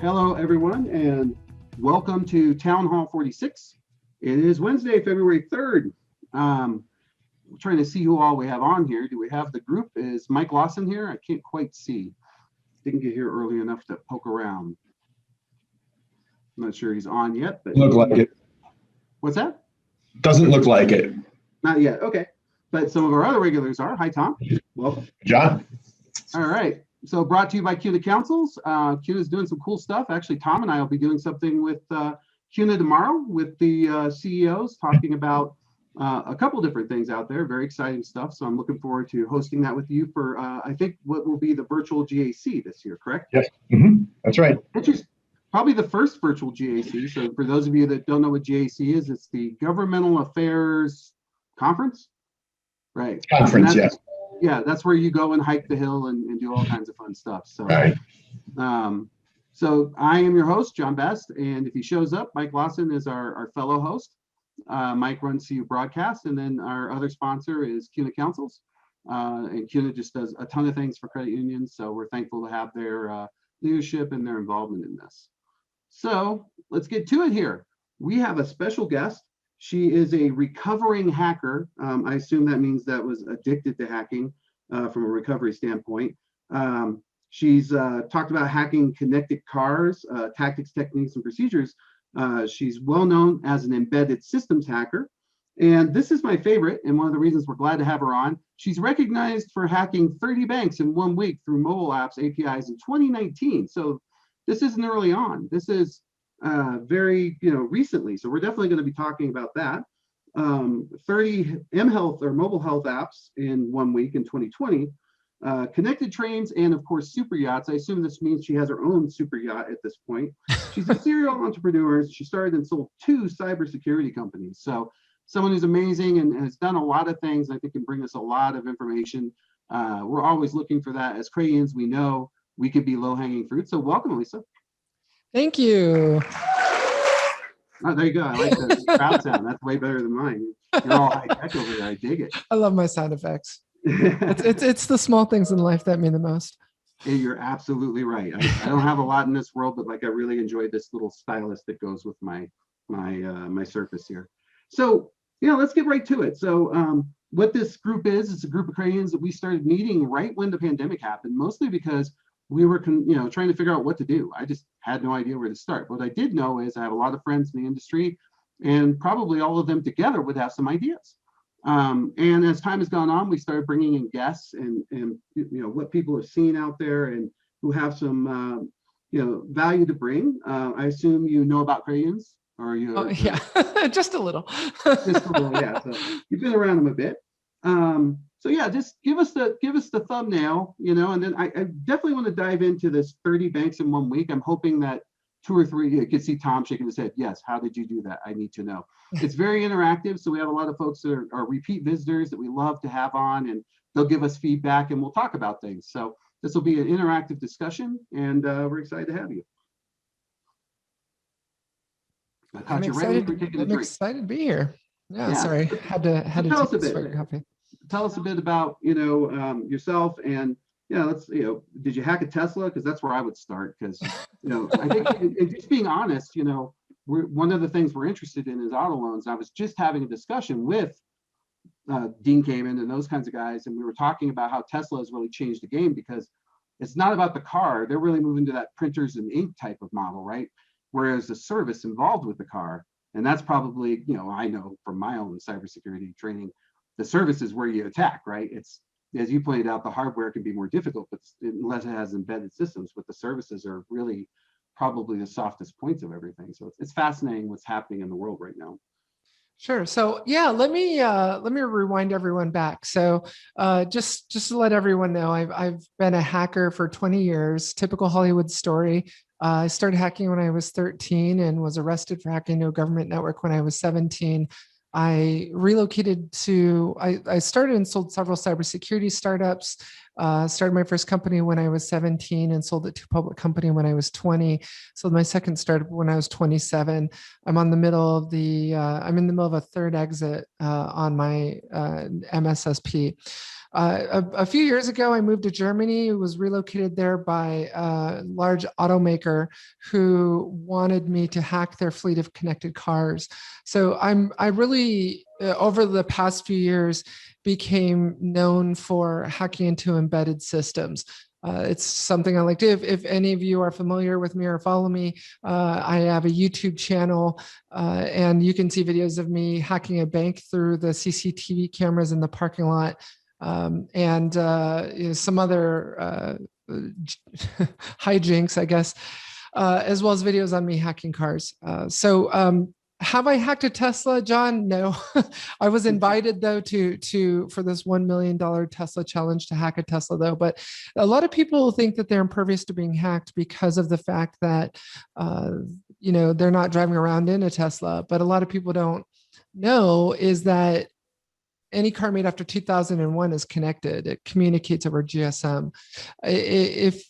Hello, everyone, and welcome to Town Hall 46. It is Wednesday, February 3rd. We're trying to see who all we have on here. Do we have the group? Is Mike Lawson here? I can't quite see. Didn't get here early enough to poke around. I'm not sure he's on yet, but look like it. What's that? Doesn't look like it. Not yet. Okay. But some of our other regulars are. Hi, Tom. Welcome. John. All right. So brought to you by CUNA Councils. CUNA is doing some cool stuff. Actually, Tom and I will be doing something with CUNA tomorrow with the CEOs talking about a couple different things out there. Very exciting stuff. So I'm looking forward to hosting that with you for, I think, what will be the virtual GAC this year, correct? Yes, that's right. Probably the first virtual GAC. So for those of you that don't know what GAC is, it's the Governmental Affairs Conference, right? Conference, yes. Yeah, that's where you go and hike the hill and do all kinds of fun stuff. So, right. So I am your host, John Best, and if he shows up, Mike Lawson is our fellow host. Mike runs CU Broadcast, and then our other sponsor is CUNA Councils. And CUNA just does a ton of things for credit unions, so we're thankful to have their leadership and their involvement in this. So let's get to it here. We have a special guest. She is a recovering hacker. I assume that means that was addicted to hacking from a recovery standpoint. She's talked about hacking connected cars, tactics, techniques, and procedures. She's well known as an embedded systems hacker. And this is my favorite, and one of the reasons we're glad to have her on. She's recognized for hacking 30 banks in 1 week through mobile apps APIs in 2019. So this isn't early on. This is very recently, so we're definitely going to be talking about that. 30 mHealth or mobile health apps in 1 week in 2020, connected trains, and of course super yachts. I assume this means she has her own super yacht at this point. She's a serial entrepreneur. She started and sold 2 cybersecurity companies. So someone who's amazing and has done a lot of things. I think can bring us a lot of information. We're always looking for that. As Crayons, we know we could be low-hanging fruit. So welcome, Alissa. Thank you. Oh, there you go. I like the crowd sound. That's way better than mine. You're all high tech over there. I dig it. I love my sound effects. It's the small things in life that mean the most. Hey, you're absolutely right. I don't have a lot in this world, but like I really enjoy this little stylus that goes with my surface here. So let's get right to it. So what this group is, it's a group of Crayons that we started meeting right when the pandemic happened, mostly because we were trying to figure out what to do. I just had no idea where to start. What I did know is I have a lot of friends in the industry, and probably all of them together would have some ideas. And as time has gone on, we started bringing in guests and what people are seeing out there and who have some value to bring. I assume you know about Crayons, or you? Oh, yeah, just a little. Just a little, yeah. So you've been around them a bit. So yeah, just give us the thumbnail, and then I definitely want to dive into this 30 banks in 1 week. I'm hoping that 2 or 3, you can see Tom shaking his head. Yes, how did you do that? I need to know. It's very interactive. So we have a lot of folks that are repeat visitors that we love to have on, and they'll give us feedback and we'll talk about things. So this will be an interactive discussion, and we're excited to have you. I'm excited to be here. Yeah. Sorry, had to take a swig of coffee. Tell us a bit about yourself, and let's did you hack a Tesla? Because that's where I would start. Because I think, and just being honest, one of the things we're interested in is auto loans. I was just having a discussion with Dean Kamen and those kinds of guys, and we were talking about how Tesla has really changed the game, because it's not about the car. They're really moving to that printers and ink type of model, right? Whereas the service involved with the car, and that's probably I know from my own cybersecurity training, the service is where you attack, right? It's, as you pointed out, the hardware can be more difficult, but unless it has embedded systems, but the services are really probably the softest points of everything. So it's fascinating what's happening in the world right now. Sure. So yeah, let me rewind everyone back. So just to let everyone know, I've been a hacker for 20 years. Typical Hollywood story. I started hacking when I was 13 and was arrested for hacking into a government network when I was 17. I relocated I started and sold several cybersecurity startups. Started my first company when I was 17 and sold it to a public company when I was 20. Sold my second startup when I was 27. I'm in the middle of a third exit on my MSSP. A few years ago, I moved to Germany. Was relocated there by a large automaker who wanted me to hack their fleet of connected cars. So I really over the past few years became known for hacking into embedded systems. It's something I like to do. If any of you are familiar with me or follow me, I have a YouTube channel and you can see videos of me hacking a bank through the CCTV cameras in the parking lot. And some other hijinks, I guess, as well as videos on me hacking cars. Have I hacked a Tesla, John? No. I was invited though for this $1 million Tesla challenge to hack a Tesla though. But a lot of people think that they're impervious to being hacked because of the fact that they're not driving around in a Tesla. But a lot of people don't know is that any car made after 2001 is connected. It communicates over GSM. If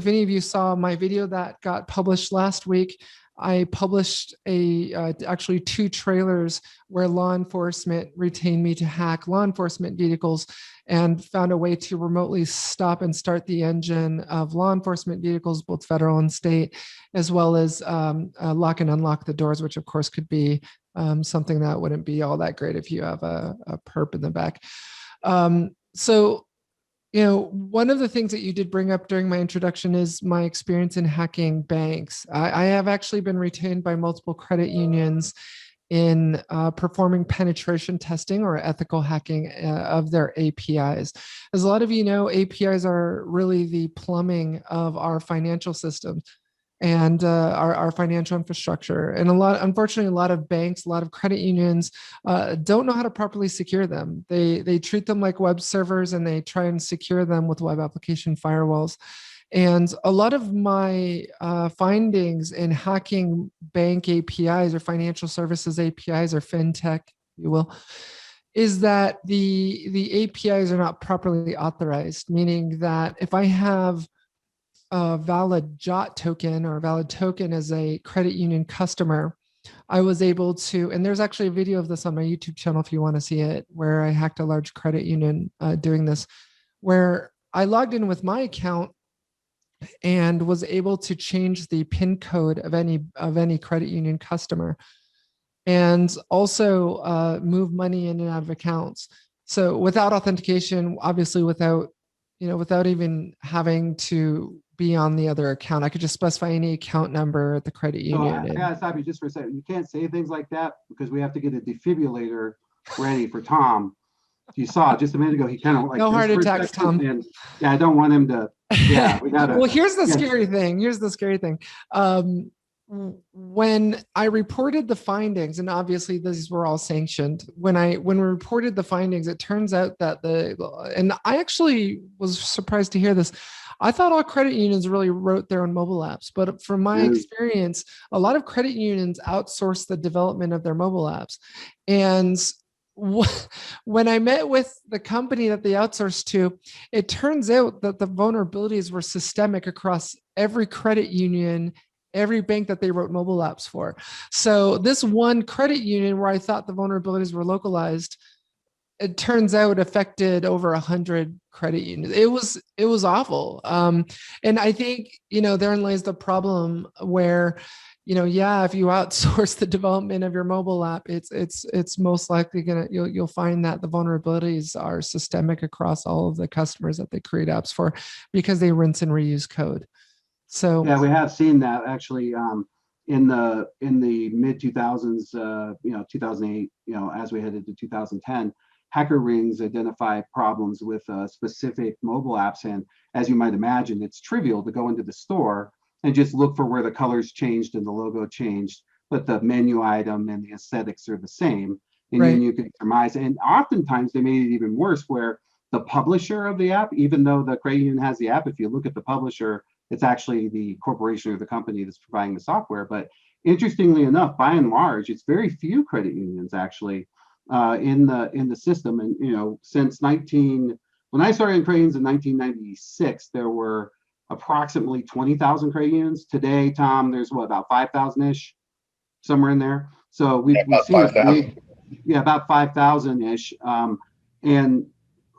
any of you saw my video that got published last week, I published actually 2 trailers where law enforcement retained me to hack law enforcement vehicles and found a way to remotely stop and start the engine of law enforcement vehicles, both federal and state, as well as lock and unlock the doors, which of course could be something that wouldn't be all that great if you have a perp in the back. One of the things that you did bring up during my introduction is my experience in hacking banks. I have actually been retained by multiple credit unions in performing penetration testing or ethical hacking of their APIs. As a lot of you know, APIs are really the plumbing of our financial systems and our financial infrastructure. And unfortunately, a lot of banks, a lot of credit unions don't know how to properly secure them. They treat them like web servers and they try and secure them with web application firewalls. And a lot of my findings in hacking bank APIs or financial services APIs or fintech, if you will, is that the APIs are not properly authorized, meaning that if I have a valid JOT token or a valid token as a credit union customer, I was able to, and there's actually a video of this on my YouTube channel if you want to see it, where I hacked a large credit union doing this, where I logged in with my account and was able to change the PIN code of any credit union customer, and also move money in and out of accounts. So without authentication, obviously without even having to be on the other account, I could just specify any account number at the credit union. I gotta stop you just for a second. You can't say things like that because we have to get a defibrillator ready for Tom. You saw just a minute ago, he kind of like no heart attacks, Tom. And yeah, I don't want him to. Yeah, we gotta. Well, here's the scary thing. When I reported the findings, and obviously these were all sanctioned, when we reported the findings, it turns out that and I actually was surprised to hear this. I thought all credit unions really wrote their own mobile apps, but from my experience, a lot of credit unions outsource the development of their mobile apps. And when I met with the company that they outsourced to, it turns out that the vulnerabilities were systemic across every credit union, every bank that they wrote mobile apps for. So this one credit union where I thought the vulnerabilities were localized, it turns out affected over 100 credit unions. It was awful. And I think, therein lies the problem where, if you outsource the development of your mobile app, it's most likely you'll find that the vulnerabilities are systemic across all of the customers that they create apps for because they rinse and reuse code. So yeah, we have seen that actually in the mid 2000s, 2008, as we headed to 2010. Hacker rings identify problems with specific mobile apps. And as you might imagine, it's trivial to go into the store and just look for where the colors changed and the logo changed, but the menu item and the aesthetics are the same. And then you can surmise. And oftentimes they made it even worse where the publisher of the app, even though the credit union has the app, if you look at the publisher, it's actually the corporation or the company that's providing the software. But interestingly enough, by and large, it's very few credit unions actually in the system. And since when I started in credit unions in 1996, there were approximately 20,000 credit unions. Today, Tom, there's what, about 5,000-ish, somewhere in there. So we've About seen a 5,000. big, yeah, about 5,000-ish. And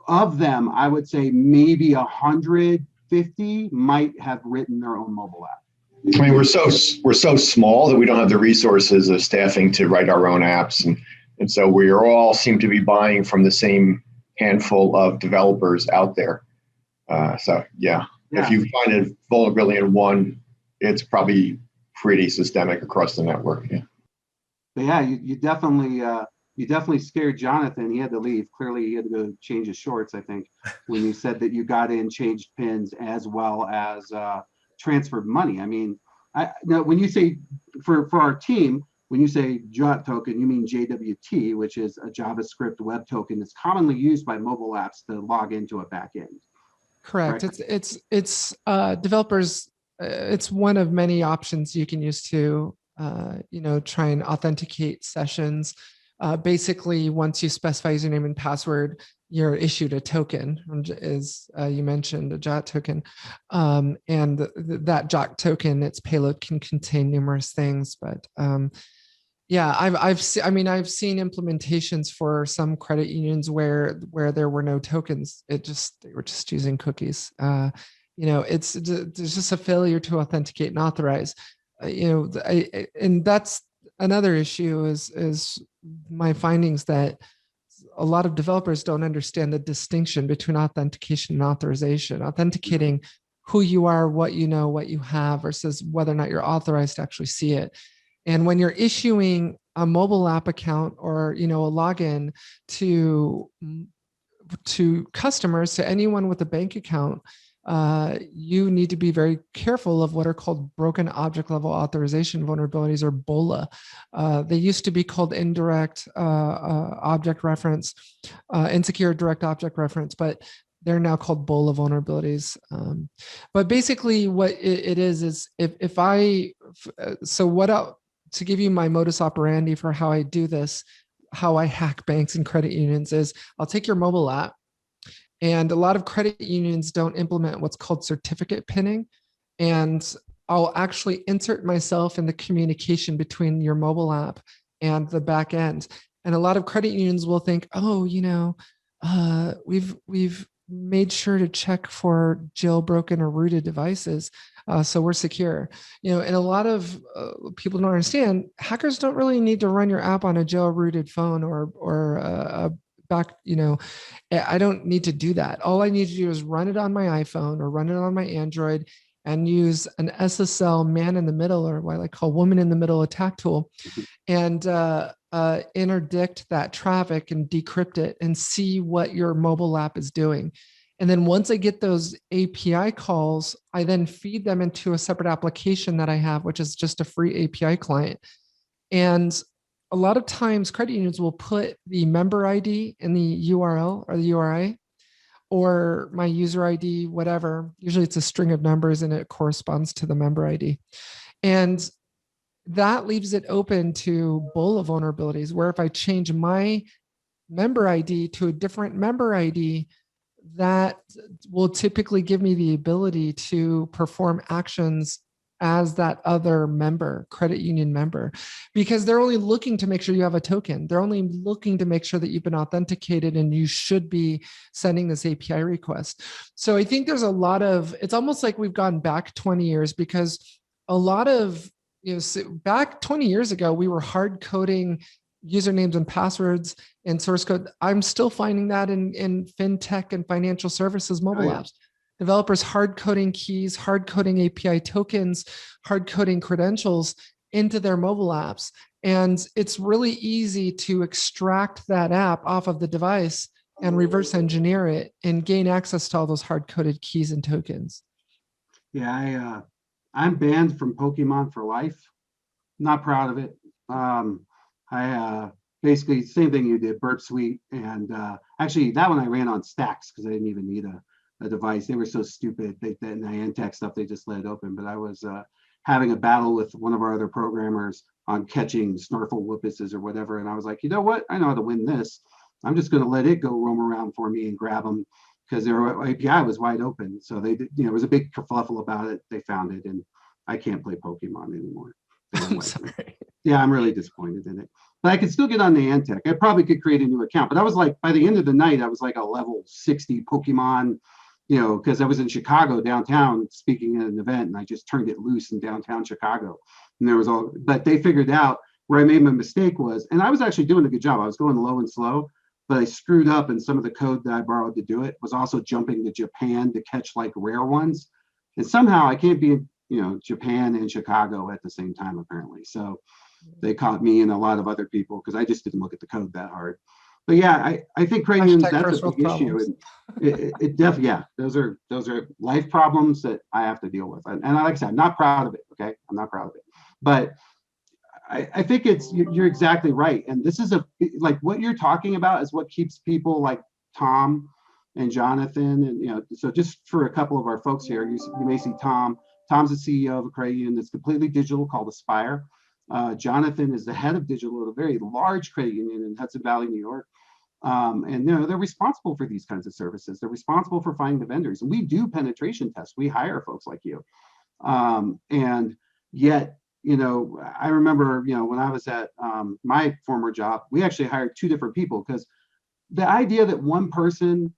of them, I would say maybe 150 might have written their own mobile app. I mean, we're so small that we don't have the resources of staffing to write our own apps, and so we all seem to be buying from the same handful of developers out there. So yeah, if you find a vulnerability in one, it's probably pretty systemic across the network. Yeah. But yeah, you definitely scared Jonathan. He had to leave. Clearly, he had to go change his shorts, I think, when you said that you got in, changed pins, as well as transferred money. I mean, now when you say for our team, when you say JWT token, you mean JWT, which is a JavaScript web token that's commonly used by mobile apps to log into a backend. Correct. It's developers. It's one of many options you can use to try and authenticate sessions. Basically, once you specify username and password, you're issued a token, as you mentioned, a JWT token. And that JWT token, its payload can contain numerous things. But yeah, I've seen implementations for some credit unions where there were no tokens. They were just using cookies. There's just a failure to authenticate and authorize. And that's another issue is my findings that a lot of developers don't understand the distinction between authentication and authorization. Authenticating who you are, what you know, what you have, versus whether or not you're authorized to actually see it. And when you're issuing a mobile app account or a login to customers, to anyone with a bank account, you need to be very careful of what are called broken object level authorization vulnerabilities, or BOLA. They used to be called indirect object reference, insecure direct object reference, but they're now called BOLA vulnerabilities. But basically what it is to give you my modus operandi for how I do this, how I hack banks and credit unions, is I'll take your mobile app, and a lot of credit unions don't implement what's called certificate pinning. And I'll actually insert myself in the communication between your mobile app and the back end. And a lot of credit unions will think, oh, we've made sure to check for jailbroken or rooted devices, so we're secure. And a lot of people don't understand, hackers don't really need to run your app on a jail-rooted phone or a back. I don't need to do that. All I need to do is run it on my iPhone or run it on my Android, and use an SSL man in the middle, or what I call woman in the middle attack tool, and interdict that traffic and decrypt it and see what your mobile app is doing. And then once I get those API calls, I then feed them into a separate application that I have, which is just a free API client. And a lot of times credit unions will put the member ID in the URL or the URI, or my user ID, whatever. Usually it's a string of numbers and it corresponds to the member ID. And that leaves it open to BOLA vulnerabilities, where if I change my member ID to a different member ID, that will typically give me the ability to perform actions as that other member, credit union member, because they're only looking to make sure you have a token. They're only looking to make sure that you've been authenticated and you should be sending this API request. So I think there's a lot of, it's almost like we've gone back 20 years, because a lot of, back 20 years ago, we were hard coding usernames and passwords and source code. I'm still finding that in fintech and financial services mobile apps. Developers hard coding keys, hard coding API tokens, hard coding credentials into their mobile apps. And it's really easy to extract that app off of the device and reverse engineer it and gain access to all those hard coded keys and tokens. Yeah, I'm banned from Pokemon for life. Not proud of it. I basically same thing you did, Burp Suite, and actually that one I ran on Stacks because I didn't even need a device. They were so stupid. That Niantic stuff, they just let it open. But I was having a battle with one of our other programmers on catching Snarfle Whoopuses or whatever, and I was like, you know what? I know how to win this. I'm just going to let it go roam around for me and grab them. because their API was wide open. So they did, there was a big kerfuffle about it. They found it, and I can't play Pokemon anymore. I'm sorry. Yeah, I'm really disappointed in it. But I could still get on Niantic. I probably could create a new account. But I was like, by the end of the night, I was like a level 60 Pokemon, because I was in Chicago downtown speaking at an event, and I just turned it loose in downtown Chicago. And there was but they figured out where I made my mistake was, and I was actually doing a good job. I was going low and slow, but I screwed up, and some of the code that I borrowed to do it was also jumping to Japan to catch like rare ones. And somehow I can't be Japan and Chicago at the same time, apparently. So they caught me and a lot of other people because I just didn't look at the code that hard. But yeah, I think credit unions, that's a big issue. And it definitely, yeah, those are life problems that I have to deal with. And like I said, I'm not proud of it. Okay. I'm not proud of it. But I think you're exactly right. And this is like what you're talking about is what keeps people like Tom and Jonathan. And, so just for a couple of our folks here, you may see Tom. Tom's the CEO of a credit union that's completely digital called Aspire. Jonathan is the head of digital at a very large credit union in Hudson Valley, New York. And they're responsible for these kinds of services. They're responsible for finding the vendors. And we do penetration tests. We hire folks like you. And yet, I remember, when I was at my former job, we actually hired 2 different people because the idea that one person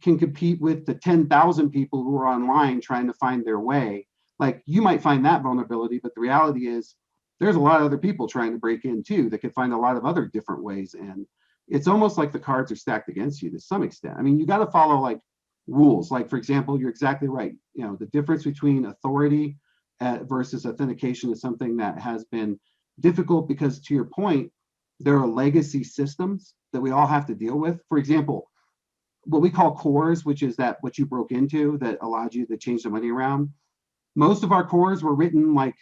can compete with the 10,000 people who are online trying to find their way, like you might find that vulnerability, but the reality is there's a lot of other people trying to break in too that could find a lot of other different ways. And it's almost like the cards are stacked against you to some extent. I mean, you got to follow like rules. Like, for example, you're exactly right. The difference between authority versus authentication is something that has been difficult because, to your point, there are legacy systems that we all have to deal with. For example, what we call cores, which is that what you broke into that allowed you to change the money around. Most of our cores were written like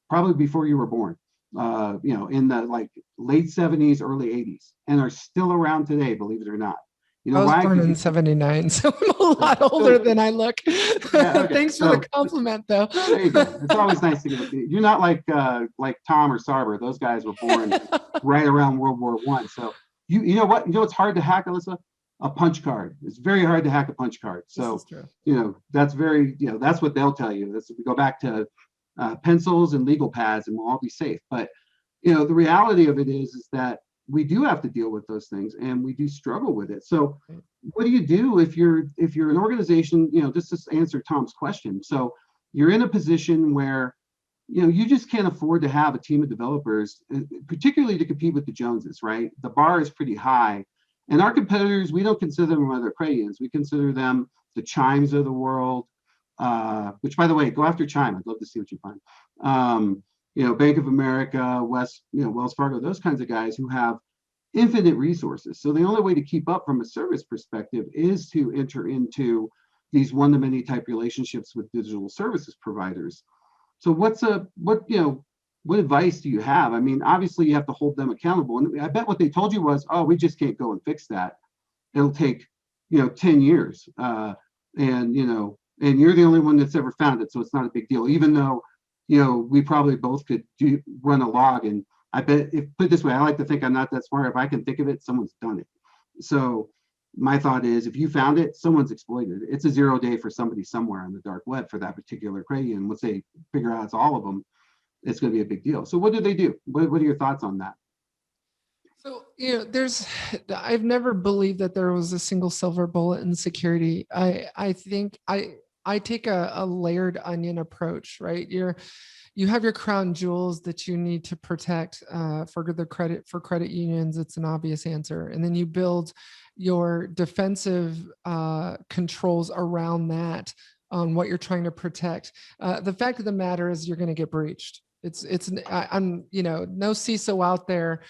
probably before you were born, in the like late 70s, early 80s, and are still around today, believe it or not. I was born in 79, so I'm a lot older than I look. Yeah, okay. Thanks for the compliment, though. There you go. It's always nice to get. You're not like Tom or Sarber. Those guys were born right around World War I. So you know what? It's hard to hack, Alyssa? A punch card. It's very hard to hack a punch card. So that's very that's what they'll tell you. We go back to pencils and legal pads, and we'll all be safe. But the reality of it is that we do have to deal with those things, and we do struggle with it. So what do you do if you're an organization, just to answer Tom's question. So you're in a position where, you just can't afford to have a team of developers, particularly to compete with the Joneses, right? The bar is pretty high. And our competitors, we don't consider them other credit unions. We consider them the Chimes of the world, which, by the way, go after Chime. I'd love to see what you find. Bank of America, Wells Fargo, those kinds of guys who have infinite resources. So the only way to keep up from a service perspective is to enter into these one-to-many type relationships with digital services providers. So what advice do you have? I mean, obviously you have to hold them accountable. And I bet what they told you was, oh, we just can't go and fix that. It'll take, 10 years. And you're the only one that's ever found it. So it's not a big deal, even though, we probably both could run a log. And I bet, put it this way, I like to think I'm not that smart. If I can think of it, someone's done it. So my thought is, if you found it, someone's exploited it. It's a 0 day for somebody somewhere on the dark web for that particular credit union. Once they figure out it's all of them, it's going to be a big deal. So what do they do? What are your thoughts on that? So, I've never believed that there was a single silver bullet in security. I think I take a layered onion approach, right? You have your crown jewels that you need to protect for credit unions. It's an obvious answer. And then you build your defensive controls around that on what you're trying to protect. The fact of the matter is you're going to get breached. I'm no CISO out there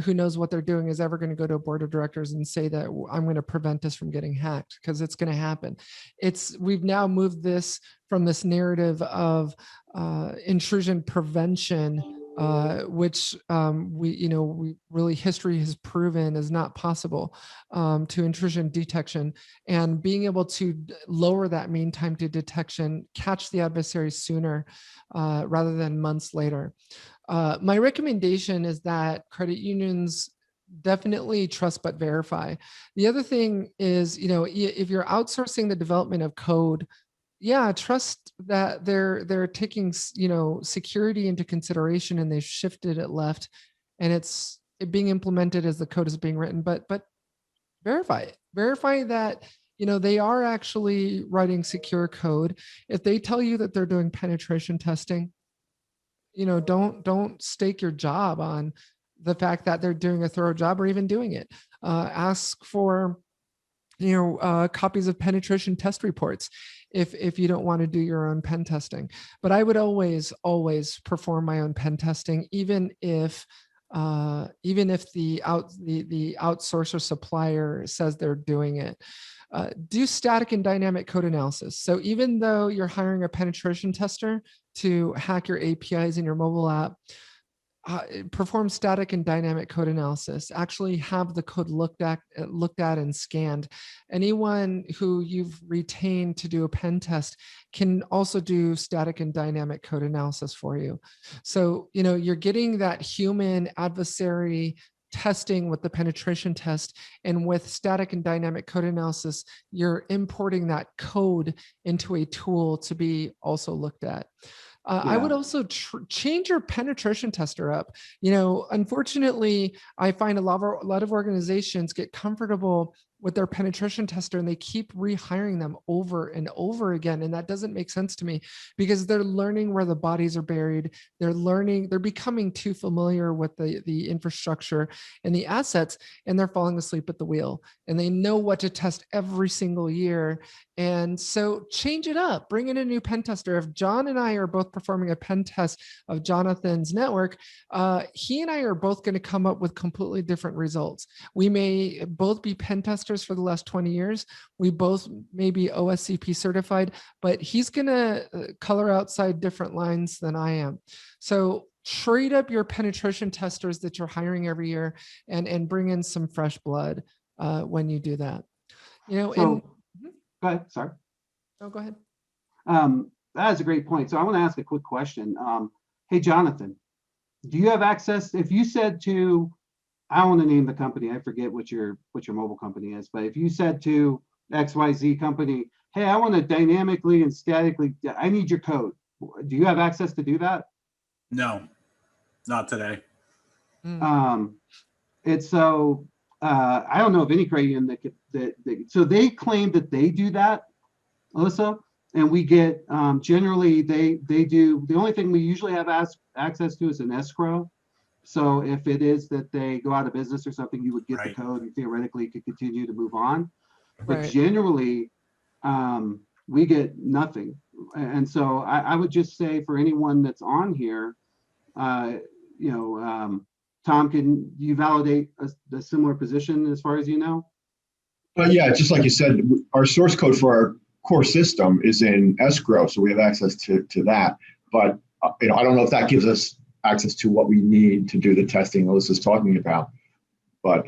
who knows what they're doing is ever going to go to a board of directors and say that I'm going to prevent us from getting hacked, because it's going to happen. We've now moved this from this narrative of intrusion prevention, which history has proven is not possible, to intrusion detection, and being able to lower that mean time to detection, catch the adversary sooner rather than months later. My recommendation is that credit unions definitely trust but verify. The other thing is, if you're outsourcing the development of code, yeah, trust that they're taking security into consideration, and they've shifted it left, and it's being implemented as the code is being written. But verify it. Verify that they are actually writing secure code. If they tell you that they're doing penetration testing, don't stake your job on the fact that they're doing a thorough job or even doing it. Ask for copies of penetration test reports if you don't want to do your own pen testing. But I would always perform my own pen testing, even if the outsourcer supplier says they're doing it. Do static and dynamic code analysis. So even though you're hiring a penetration tester to hack your APIs in your mobile app, perform static and dynamic code analysis. Actually have the code looked at and scanned. Anyone who you've retained to do a pen test can also do static and dynamic code analysis for you. So you're getting that human adversary testing with the penetration test, and with static and dynamic code analysis, you're importing that code into a tool to be also looked at. I would also change your penetration tester up. Unfortunately, I find a lot of organizations get comfortable with their penetration tester, and they keep rehiring them over and over again. And that doesn't make sense to me, because they're learning where the bodies are buried. They're becoming too familiar with the infrastructure and the assets, and they're falling asleep at the wheel, and they know what to test every single year. And so change it up, bring in a new pen tester. If John and I are both performing a pen test of Jonathan's network, he and I are both going to come up with completely different results. We may both be pen testers for the last 20 years. We both may be OSCP certified, but he's going to color outside different lines than I am. So trade up your penetration testers that you're hiring every year, and bring in some fresh blood when you do that. Go ahead. Sorry. Oh, go ahead. That is a great point. So I want to ask a quick question. Hey, Jonathan, do you have access? If you said to, I don't want to name the company, I forget what your mobile company is, but if you said to XYZ company, hey, I want to dynamically and statically, I need your code. Do you have access to do that? No, not today. It's so. I don't know of any Canadian so they claim that they do that, Alissa, and we get generally they do. The only thing we usually have access to is an escrow. So if it is that they go out of business or something, you would get the code and theoretically could continue to move on. But generally, we get nothing. And so I would just say for anyone that's on here, Tom, can you validate a similar position as far as you know? Yeah, just like you said, our source code for our core system is in escrow, so we have access to that. But I don't know if that gives us access to what we need to do the testing Alyssa's talking about. But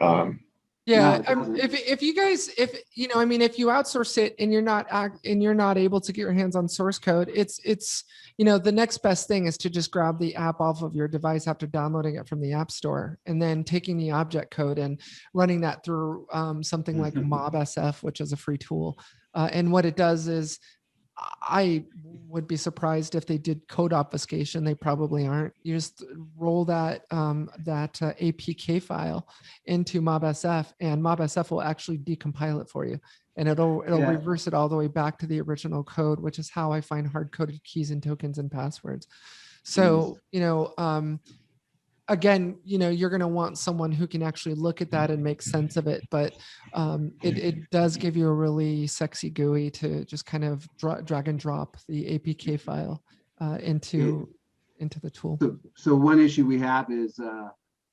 yeah, if you guys, if you outsource it and you're not able to get your hands on source code, it's the next best thing is to just grab the app off of your device after downloading it from the App Store, and then taking the object code and running that through something like MobSF, which is a free tool. And what it does is, I would be surprised if they did code obfuscation. They probably aren't. You just roll that APK file into MobSF, and MobSF will actually decompile it for you, and it'll reverse it all the way back to the original code, which is how I find hard-coded keys and tokens and passwords. So again, you're going to want someone who can actually look at that and make sense of it. But it does give you a really sexy GUI to just kind of drag and drop the APK file into the tool. So one issue we have is,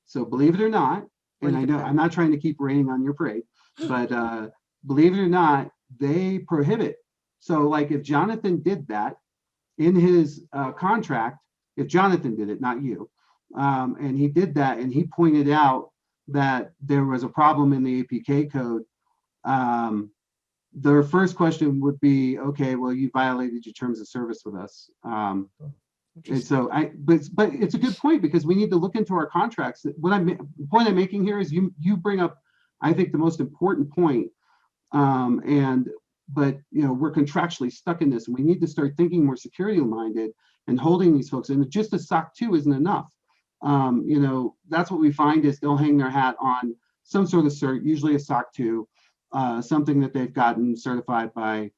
so believe it or not, and I know I'm not trying to keep raining on your parade, but believe it or not, they prohibit. So like if Jonathan did that in his contract, if Jonathan did it, not you, and he did that, and he pointed out that there was a problem in the APK code, their first question would be, okay, well, you violated your terms of service with us. And so but it's a good point, because we need to look into our contracts. The point I'm making here is you bring up, I think, the most important point. But we're contractually stuck in this, and we need to start thinking more security minded and holding these folks. And just a SOC 2 isn't enough. That's what we find is they'll hang their hat on some sort of cert, usually a SOC 2, something that they've gotten certified by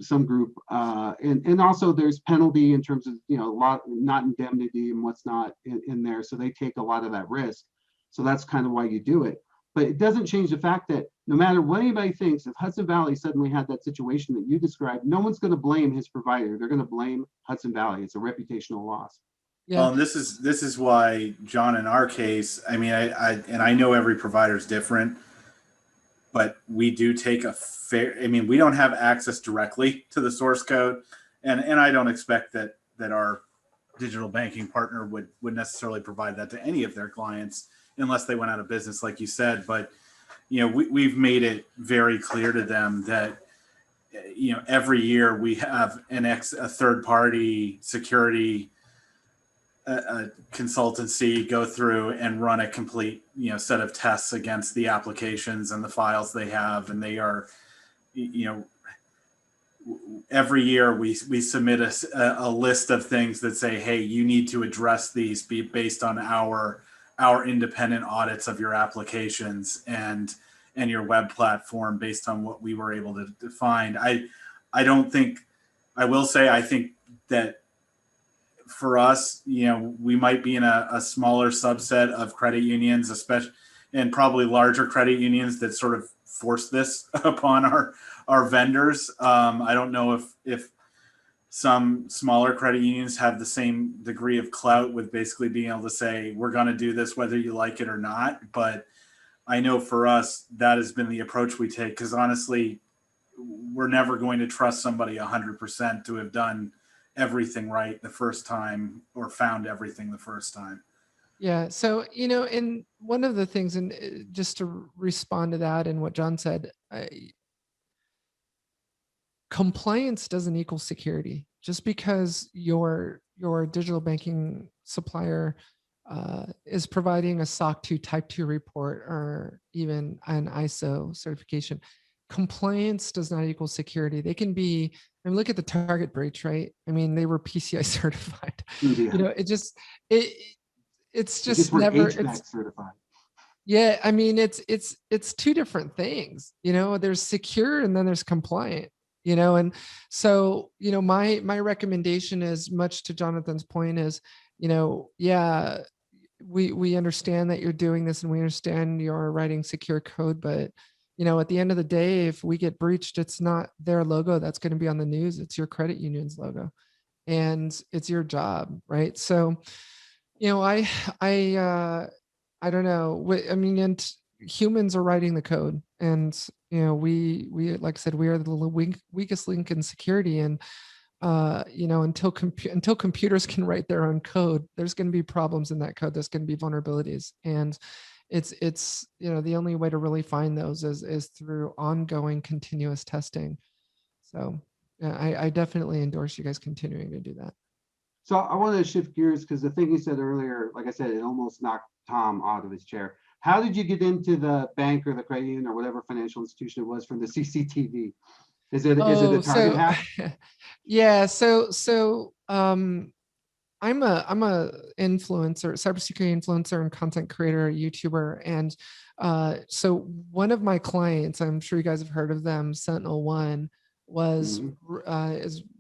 some group, and also there's penalty in terms of not indemnity and what's not in there, so they take a lot of that risk. So that's kind of why you do it. But it doesn't change the fact that no matter what anybody thinks, if Hudson Valley suddenly had that situation that you described, no one's going to blame his provider. They're going to blame Hudson Valley. It's a reputational loss. Yeah. Well, and this is why, John, in our case, I mean, I know every provider is different, but we do take we don't have access directly to the source code, and I don't expect that our digital banking partner would necessarily provide that to any of their clients unless they went out of business, like you said. But we've made it very clear to them that every year we have a third party security consultancy go through and run a complete set of tests against the applications and the files they have, and they are every year we submit a list of things that say, hey, you need to address these based on our independent audits of your applications and your web platform based on what we were able to find. I will say I think that for us, we might be in a smaller subset of credit unions, especially, and probably larger credit unions that sort of force this upon our vendors. I don't know if some smaller credit unions have the same degree of clout with basically being able to say, we're going to do this whether you like it or not. But I know for us, that has been the approach we take, because honestly, we're never going to trust somebody 100% to have done everything right the first time or found everything the first time. Yeah. So, and one of the things, and just to respond to that and what John said, compliance doesn't equal security. Just because your digital banking supplier is providing a SOC 2 Type 2 report or even an ISO certification, compliance does not equal security. They can be, look at the Target breach, right? I mean, they were PCI certified. Yeah. It's just never HVAC certified. Yeah, I mean, it's two different things. There's secure and then there's compliant. And so my recommendation is, much to Jonathan's point, is yeah, we understand that you're doing this and we understand you're writing secure code, but at the end of the day, if we get breached, it's not their logo that's going to be on the news. It's your credit union's logo, and it's your job, right? So, I don't know. I mean, and humans are writing the code, and we like I said, we are the weakest link in security, and until computers can write their own code, there's going to be problems in that code. There's going to be vulnerabilities, and it's the only way to really find those is through ongoing continuous testing. So yeah, I definitely endorse you guys continuing to do that. So I want to shift gears, because the thing you said earlier, like I said, it almost knocked Tom out of his chair. How did you get into the bank or the credit union or whatever financial institution it was from the CCTV? Is it a target hack? Yeah. So I'm a influencer, cybersecurity influencer and content creator, YouTuber. And so one of my clients, I'm sure you guys have heard of them, Sentinel One, is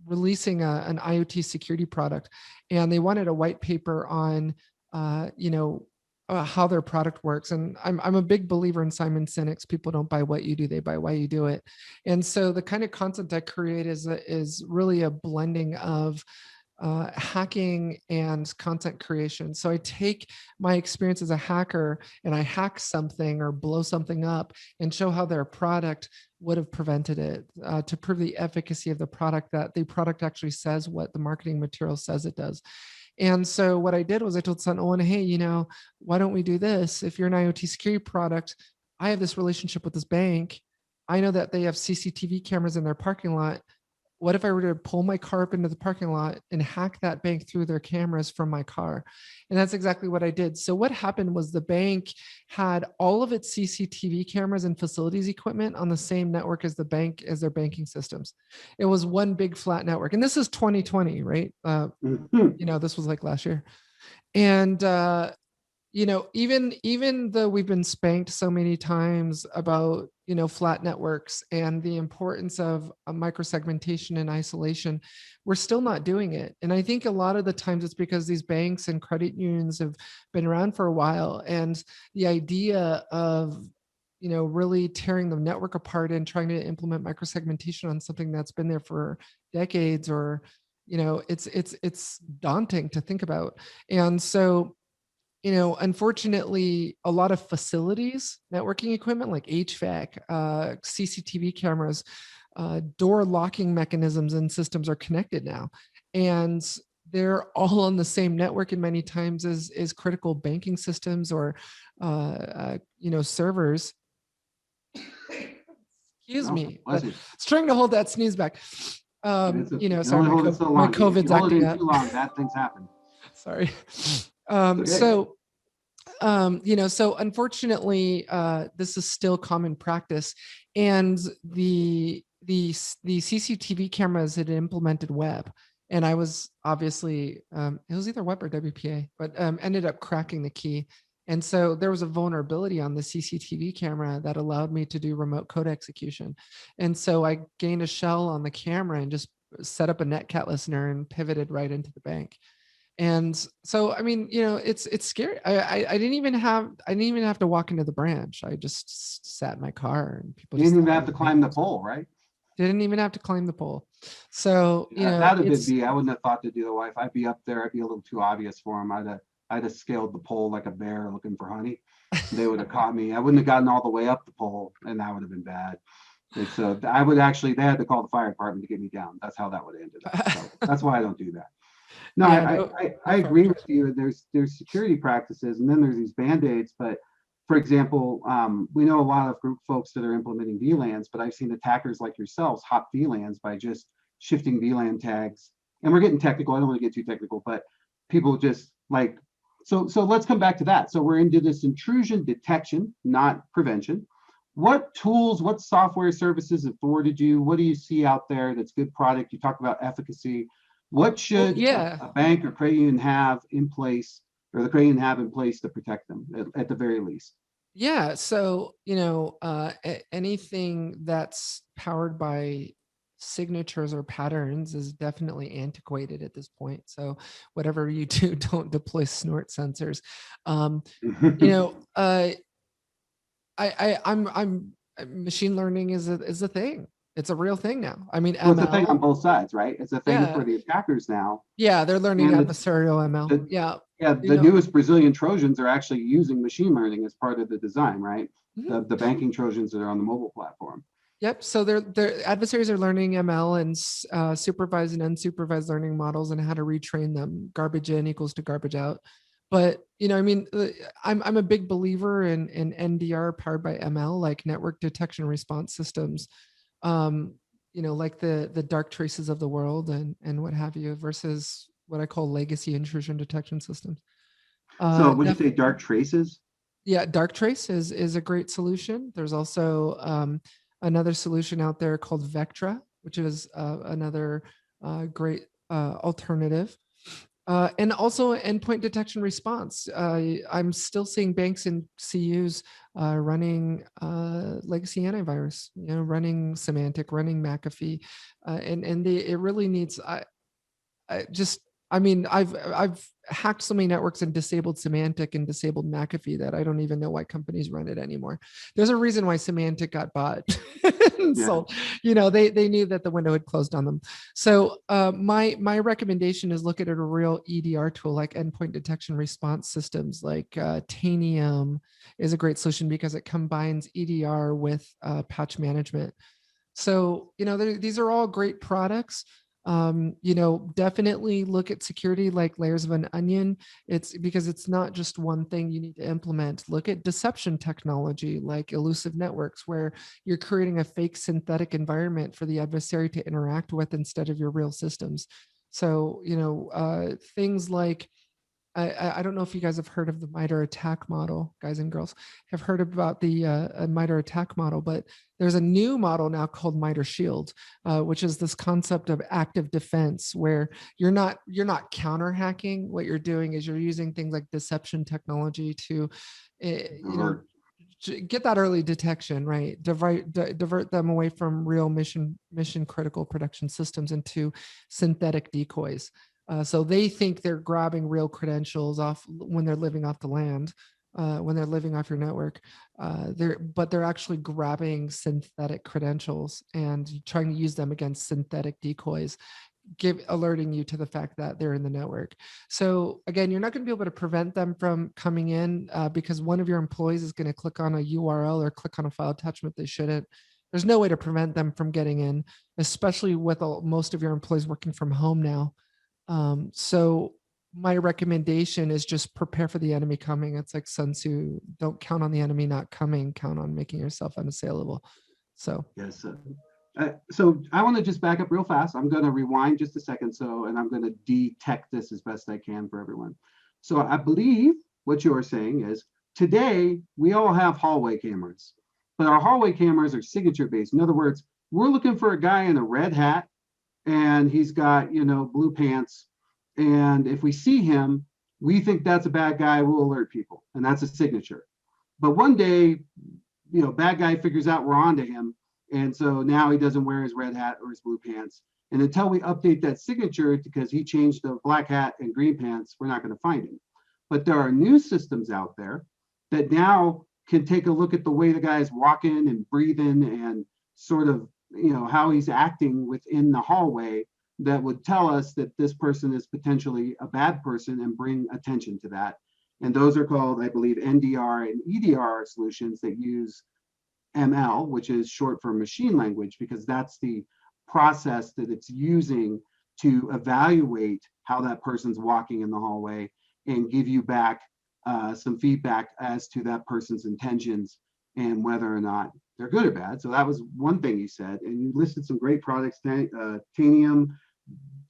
releasing an IoT security product, and they wanted a white paper on how their product works. And I'm a big believer in Simon Sinek's, people don't buy what you do, they buy why you do it. And so the kind of content I create is really a blending of hacking and content creation. So I take my experience as a hacker and I hack something or blow something up and show how their product would have prevented it, to prove the efficacy of the product, that the product actually says what the marketing material says it does. And so what I did was I told Sentinel One, hey, why don't we do this? If you're an IoT security product, I have this relationship with this bank. I know that they have CCTV cameras in their parking lot. what if I were to pull my car up into the parking lot and hack that bank through their cameras from my car? And that's exactly what I did. So what happened was the bank had all of its CCTV cameras and facilities equipment on the same network as the bank, as their banking systems. It was one big flat network. And this is 2020, right? Mhm. This was like last year. And even though we've been spanked so many times about flat networks and the importance of microsegmentation and isolation, we're still not doing it. And I think a lot of the times it's because these banks and credit unions have been around for a while, and the idea of really tearing the network apart and trying to implement microsegmentation on something that's been there for decades, or it's daunting to think about. And so unfortunately, a lot of facilities, networking equipment like HVAC, CCTV cameras, door locking mechanisms and systems are connected now. And they're all on the same network, and many times as critical banking systems or, servers. Excuse Oh, me, bless but you. it's trying to hold that sneeze back. You Sorry, only hold it so my long. If you COVID's hold it acting in up. too long, bad things happen. Sorry. Okay. So unfortunately, this is still common practice, and the CCTV cameras had implemented web, and I was obviously it was either web or WPA, but ended up cracking the key. And so there was a vulnerability on the CCTV camera that allowed me to do remote code execution. And so I gained a shell on the camera and just set up a netcat listener and pivoted right into the bank. And so, I mean, it's scary. I didn't even have to walk into the branch. I just sat in my car, and people You just didn't even thought I have was to climb the dangerous. pole, right? Didn't even have to climb the pole. So, That'd have been it's me. I wouldn't have thought to do the wife. I'd be up there. I'd be a little too obvious for them. I'd have scaled the pole like a bear looking for honey. They would have caught me. I wouldn't have gotten all the way up the pole, and that would have been bad. I would actually, they had to call the fire department to get me down. That's how that would have ended up. So that's why I don't do that. No, yeah, I, no, I, no I fire agree with protection. you. There's security practices, and then there's these band-aids. But for example, we know a lot of group folks that are implementing VLANs, but I've seen attackers like yourselves hop VLANs by just shifting VLAN tags. And we're getting technical. I don't want to get too technical, but people just like, so let's come back to that. So we're into this intrusion detection, not prevention. What tools, what software services afforded you? What do you see out there that's good product? You talk about efficacy. What Well, should yeah. a bank or credit union have in place, or the credit union have in place to protect them at the very least? Yeah. So, anything that's powered by signatures or patterns is definitely antiquated at this point. So whatever you do, don't deploy snort sensors. Um, you know, uh, I'm machine learning is a thing. It's a real thing now. I mean, Well, it's a thing on ML. both sides, right? It's a thing for Yeah. the attackers now, Yeah. They're learning and adversarial ML. the Yeah. yeah, You the know, newest Brazilian Trojans are actually using machine learning as part of the design, right? mhm. The banking Trojans that are on the mobile platform. Yep. So their adversaries are learning ML and supervised and unsupervised learning models and how to retrain them. Garbage in equals to garbage out. But I mean, I'm a big believer in NDR powered by ML, like network detection response systems. Um, like the dark traces of the world and what have you, versus what I call legacy intrusion detection systems. So would you Def- say dark traces? yeah, dark trace is a great solution. There's also another solution out there called Vectra, which is another great alternative. And also endpoint detection response. I'm still seeing banks and CUs running legacy antivirus, running Symantec, running McAfee, and it really needs. I just, I mean, I've hacked so many networks and disabled Symantec and disabled McAfee that I don't even know why companies run it anymore. There's a reason why Symantec got bought. Yeah. So, they knew that the window had closed on them. So my recommendation is look at a real EDR tool like endpoint detection response systems, like Tanium is a great solution because it combines EDR with patch management. So, these are all great products. Definitely look at security like layers of an onion. It's because it's not just one thing you need to implement. Look at deception technology like elusive networks, where you're creating a fake synthetic environment for the adversary to interact with instead of your real systems. So, things like I don't know if you guys have heard of the MITRE ATT&CK model, guys and girls have heard about the MITRE ATT&CK model, but there's a new model now called MITRE SHIELD, which is this concept of active defense, where you're not counter hacking. What you're doing is you're using things like deception technology to, Alert. get that early detection, right? Divert them away from real mission critical production systems into synthetic decoys. So they think they're grabbing real credentials off when they're living off the land, when they're living off your network. They're actually grabbing synthetic credentials and trying to use them against synthetic decoys, alerting you to the fact that they're in the network. So again, you're not going to be able to prevent them from coming in because one of your employees is going to click on a URL or click on a file attachment they shouldn't. There's no way to prevent them from getting in, especially with most of your employees working from home now. So my recommendation is just prepare for the enemy coming. It's like Sun Tzu, don't count on the enemy not coming, count on making yourself unassailable. So Yes. So I want to just back up real fast. I'm going to rewind just a second. And I'm going to detect this as best I can for everyone. So I believe what you're saying is today we all have hallway cameras, but our hallway cameras are signature based. In other words, we're looking for a guy in a red hat and he's got, blue pants. And if we see him, we think that's a bad guy. We'll alert people. And that's a signature. But one day, bad guy figures out we're onto him. And so now he doesn't wear his red hat or his blue pants. And until we update that signature, because he changed the black hat and green pants, we're not going to find him. But there are new systems out there that now can take a look at the way the guy's walking and breathing and sort of, how he's acting within the hallway that would tell us that this person is potentially a bad person and bring attention to that. And those are called, I believe, NDR and EDR solutions that use ML, which is short for machine language, because that's the process that it's using to evaluate how that person's walking in the hallway and give you back some feedback as to that person's intentions and whether or not they're good or bad. So that was one thing you said. And you listed some great products, Tanium,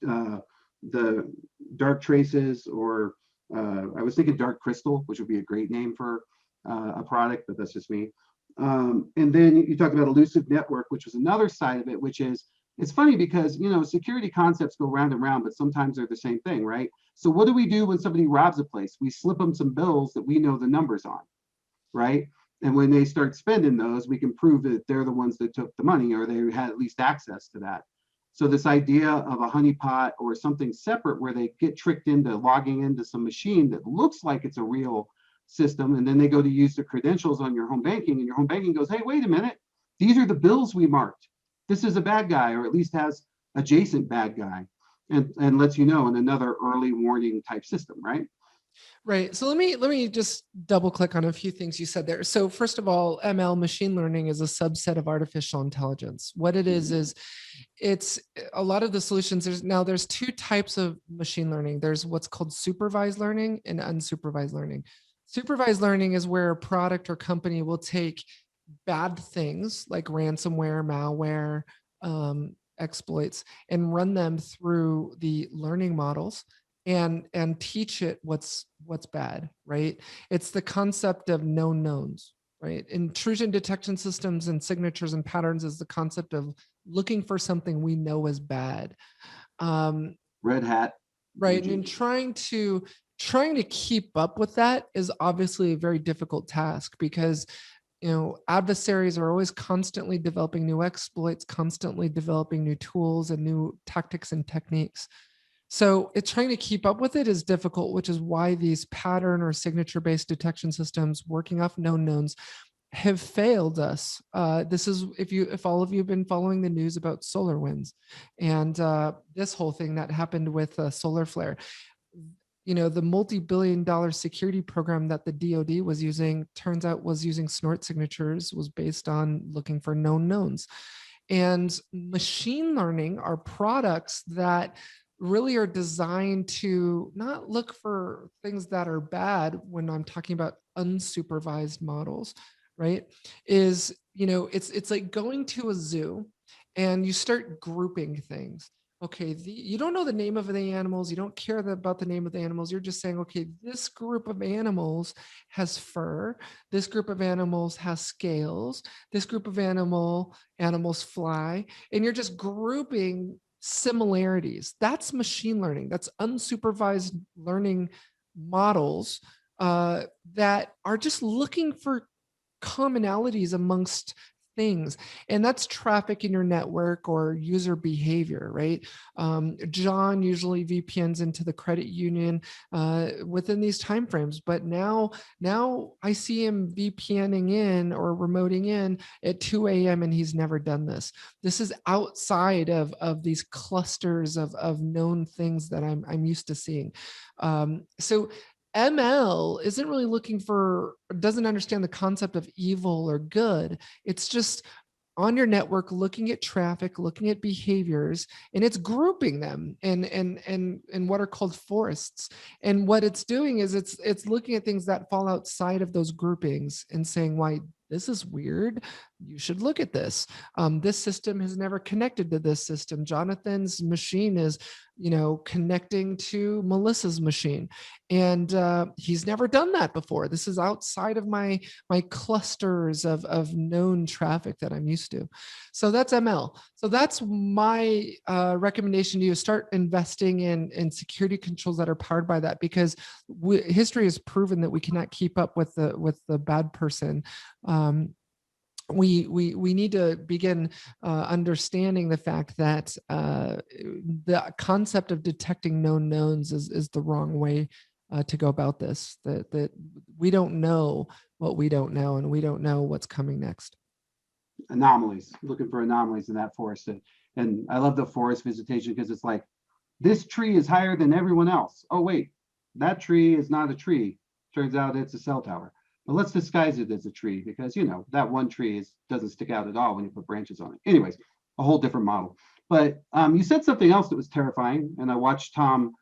the Dark Traces, or I was thinking Dark Crystal, which would be a great name for a product, but that's just me. And then you talked about elusive network, which was another side of it, which is, it's funny because, security concepts go round and round, but sometimes they're the same thing, right? So what do we do when somebody robs a place? We slip them some bills that we know the numbers on, right? And when they start spending those, we can prove that they're the ones that took the money, or they had at least access to that. So this idea of a honeypot or something separate where they get tricked into logging into some machine that looks like it's a real system, and then they go to use the credentials on your home banking, and your home banking goes, hey, wait a minute, these are the bills we marked. This is a bad guy, or at least has adjacent bad guy, and lets you know in another early warning type system, right? Right. So let me just double click on a few things you said there. So first of all, ML, machine learning, is a subset of artificial intelligence. What it is it's a lot of the solutions. There's two types of machine learning. There's what's called supervised learning and unsupervised learning. Supervised learning is where a product or company will take bad things like ransomware, malware, exploits, and run them through the learning models and teach it what's bad, right? It's the concept of known knowns, right? Intrusion detection systems and signatures and patterns is the concept of looking for something we know is bad. Red hat. Right. And trying to keep up with that is obviously a very difficult task because adversaries are always constantly developing new exploits, constantly developing new tools and new tactics and techniques. So it's trying to keep up with it is difficult, which is why these pattern or signature-based detection systems working off known knowns have failed us. This is if all of you have been following the news about SolarWinds and this whole thing that happened with SolarFlare. The multi-billion-dollar security program that the DoD was using turns out was using snort signatures, was based on looking for known knowns. And machine learning are products that really are designed to not look for things that are bad when I'm talking about unsupervised models, right? Is, it's like going to a zoo and you start grouping things. Okay, you don't know the name of the animals, you don't care about the name of the animals. You're just saying, okay, this group of animals has fur, this group of animals has scales, this group of animals fly, and you're just grouping similarities. That's machine learning. That's unsupervised learning models that are just looking for commonalities amongst things. And that's traffic in your network or user behavior, right? John usually VPNs into the credit union within these timeframes, but now I see him VPNing in or remoting in at 2 a.m. and he's never done this. This is outside of these clusters of known things that I'm used to seeing. So ML isn't really looking for, doesn't understand the concept of evil or good. It's just on your network, looking at traffic, looking at behaviors, and it's grouping them in what are called forests. And what it's doing is it's looking at things that fall outside of those groupings and saying, why, this is weird. You should look at this. This system has never connected to this system. Jonathan's machine is, connecting to Melissa's machine. And he's never done that before. This is outside of my clusters of known traffic that I'm used to. So that's ML. So that's my recommendation to you. Start investing in security controls that are powered by that, because history has proven that we cannot keep up with the bad person. We need to begin understanding the fact that the concept of detecting known knowns is the wrong way to go about this. That we don't know what we don't know, and we don't know what's coming next. Anomalies, looking for anomalies in that forest. And I love the forest visitation because it's like, this tree is higher than everyone else. Oh, wait, that tree is not a tree. Turns out it's a cell tower. But let's disguise it as a tree because, that one tree doesn't stick out at all when you put branches on it. Anyways, a whole different model. But you said something else that was terrifying, and I watched Tom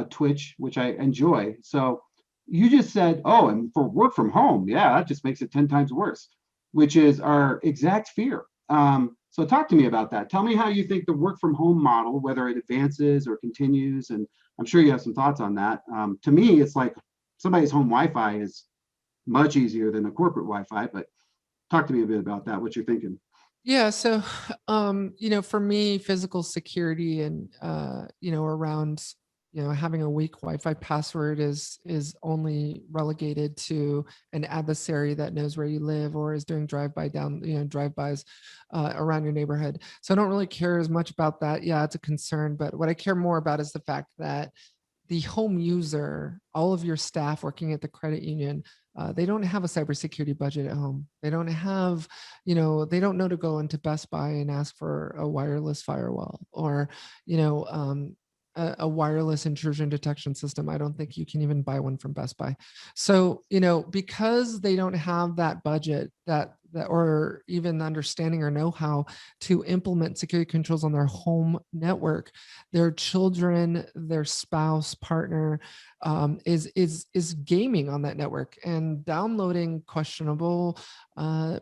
Twitch, which I enjoy. So you just said, oh, and for work from home, yeah, that just makes it 10 times worse, which is our exact fear. So talk to me about that. Tell me how you think the work from home model, whether it advances or continues, and I'm sure you have some thoughts on that. To me, it's like somebody's home Wi-Fi is much easier than a corporate Wi-Fi, but talk to me a bit about that, what you're thinking. Yeah. So, for me, physical security and, around, having a weak Wi-Fi password is only relegated to an adversary that knows where you live or is doing drive-bys around your neighborhood. So I don't really care as much about that. Yeah, it's a concern, but what I care more about is the fact that the home user, all of your staff working at the credit union, they don't have a cybersecurity budget at home. They don't have, they don't know to go into Best Buy and ask for a wireless firewall or, a wireless intrusion detection system. I don't think you can even buy one from Best Buy. So, because they don't have that budget, that or even understanding or know-how to implement security controls on their home network, their children, their spouse, partner is gaming on that network and downloading questionable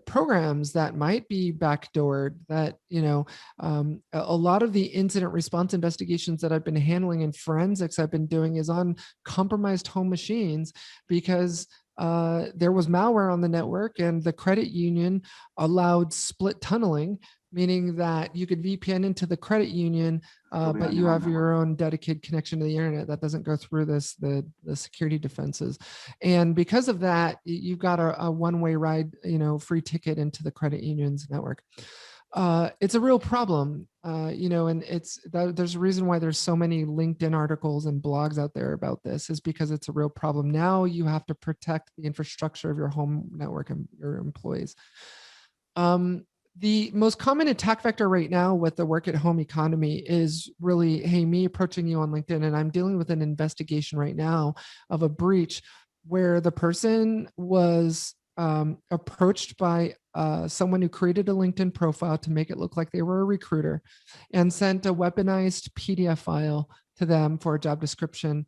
programs that might be backdoored. That a lot of the incident response investigations that I've been handling in forensics I've been doing is on compromised home machines, because there was malware on the network and the credit union allowed split tunneling, meaning that you could VPN into the credit union, but you have your own dedicated connection to the internet that doesn't go through the security defenses. And because of that, you've got a one-way ride, free ticket into the credit union's network. It's a real problem, and there's a reason why there's so many LinkedIn articles and blogs out there about this, is because it's a real problem. Now you have to protect the infrastructure of your home network and your employees. The most common attack vector right now with the work at home economy is really, hey, me approaching you on LinkedIn, and I'm dealing with an investigation right now of a breach where the person was approached by someone who created a LinkedIn profile to make it look like they were a recruiter and sent a weaponized PDF file to them for a job description,